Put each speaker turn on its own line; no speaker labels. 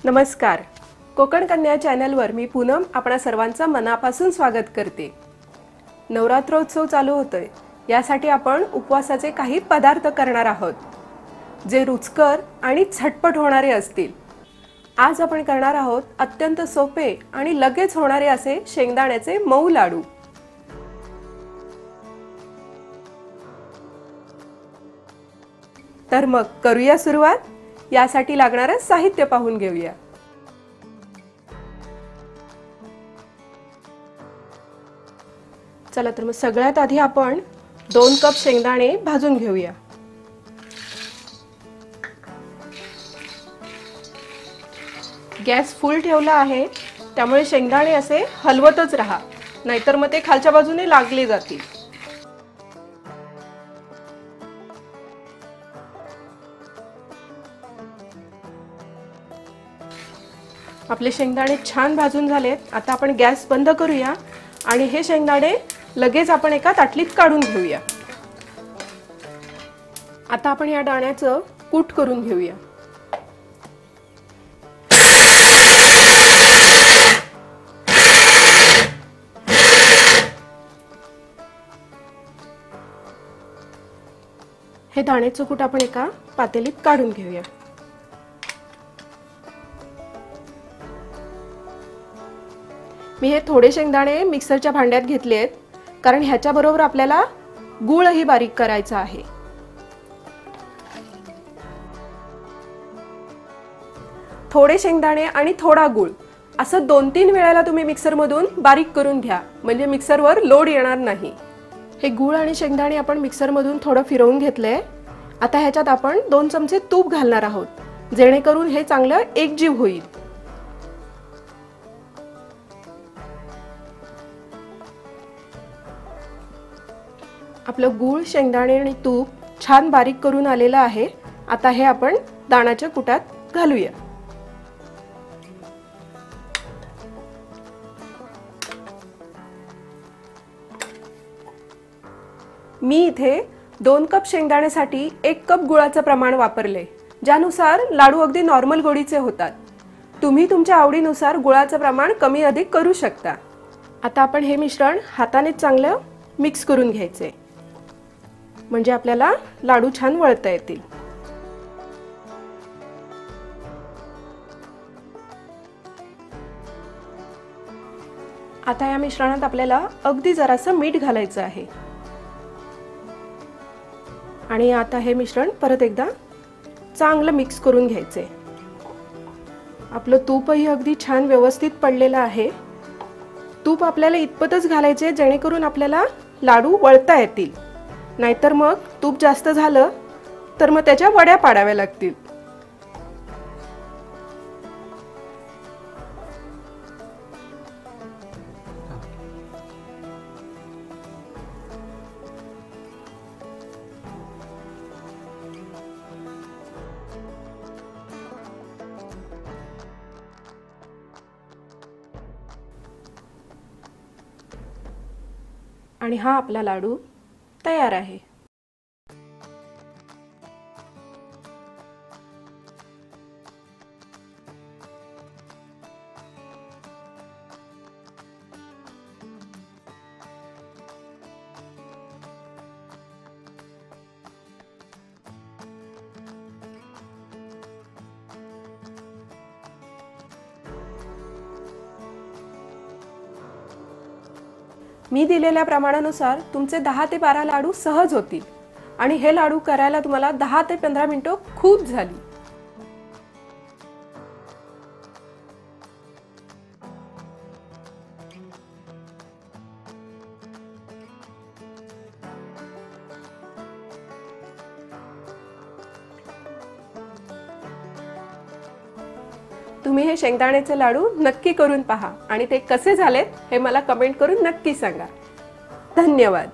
नमस्कार. कोकण कन्या चॅनलवर मी पूनम आपणा सर्वांचं मनापासून स्वागत करते. नवरात्रोत्सव चालू होतोय, यासाठी आपण उपवासाचे काही पदार्थ करणार आहोत जे रुचकर आणि झटपट होणारे असतील. आज आपण करणार आहोत अत्यंत सोपे आणि लगेच होणारे असे शेंगदाण्याचे मऊ लाडू. तर मग करूया सुरुवात. यासाठी लागणारे साहित्य पाहून घेऊया. चला तर मग सगळ्यात आधी आपण 2 कप शेंगदाणे भाजून घेऊया. गॅस फुल ठेवला आहे, त्यामुळे शेंगदाणे असे हलवतच राहा, नाहीतर मग ते खालच्या बाजूने लागले जातील. आपले शेंगदाणे छान भाजून झालेत. आता आपण गॅस बंद करूया आणि हे शेंगदाणे लगेच आपण एका ताटलीत काढून घेऊया. आता आपण या दाण्याचं कूट करून घेऊया. हे दाण्याचं कूट आपण एका पातेलीत काढून घेऊया. मी हे थोडे शेंगदाणे मिक्सरच्या भांड्यात घेतले आहेत, कारण ह्याच्या बरोबर आपल्याला गूळही बारीक करायचा आहे. थोडे शेंगदाणे आणि थोडा गूळ असं 2-3 वेळेला तुम्ही मिक्सरमधून बारीक करून घ्या, म्हणजे मिक्सरवर लोड येणार नाही. हे गूळ आणि शेंगदाणे आपण मिक्सरमधून थोडं फिरवून घेतलंय. आता ह्याच्यात आपण 2 चमचे तूप घालणार आहोत, जेणेकरून हे चांगलं एकजीव होईल. आपलं गूळ, शेंगदाणे आणि तूप छान बारीक करून आलेलं आहे. आता हे आपण दाण्याच्या कुटात घालूया. मी इथे 2 कप शेंगदाण्यासाठी 1 कप गुळाचं प्रमाण वापरले, ज्यानुसार लाडू अगदी नॉर्मल गोडीचे होतात. तुम्ही तुमच्या आवडीनुसार गुळाचं प्रमाण कमी अधिक करू शकता. आता आपण हे मिश्रण हाताने चांगलं मिक्स करून घ्यायचे, म्हणजे आपल्याला लाडू छान वळता येतील. आता या मिश्रणात आपल्याला अगदी जरासं मीठ घालायचं आहे. आणि आता हे मिश्रण परत एकदा चांगलं मिक्स करून घ्यायचे. आपलं तूपही अगदी छान व्यवस्थित पडलेलं आहे. तूप आपल्याला इतपतच घालायचे जेणेकरून आपल्याला लाडू वळता येतील, नाहीतर मग तूप जास्त झालं तर मग त्याच्या वड्या पाडाव्या लागतील. आणि हा आपला लाडू तयार आहे. मी दिलेल्या प्रमाणानुसार तुमचे 10 ते 12 लाडू सहज होतील. आणि हे लाडू करायला तुम्हाला 10 ते 15 मिनिटं खूप झाली. तुम्ही हे शेंगदाण्याचे लाडू नक्की करून पहा आणि ते कसे झालेत हे मला कमेंट करून नक्की सांगा. धन्यवाद.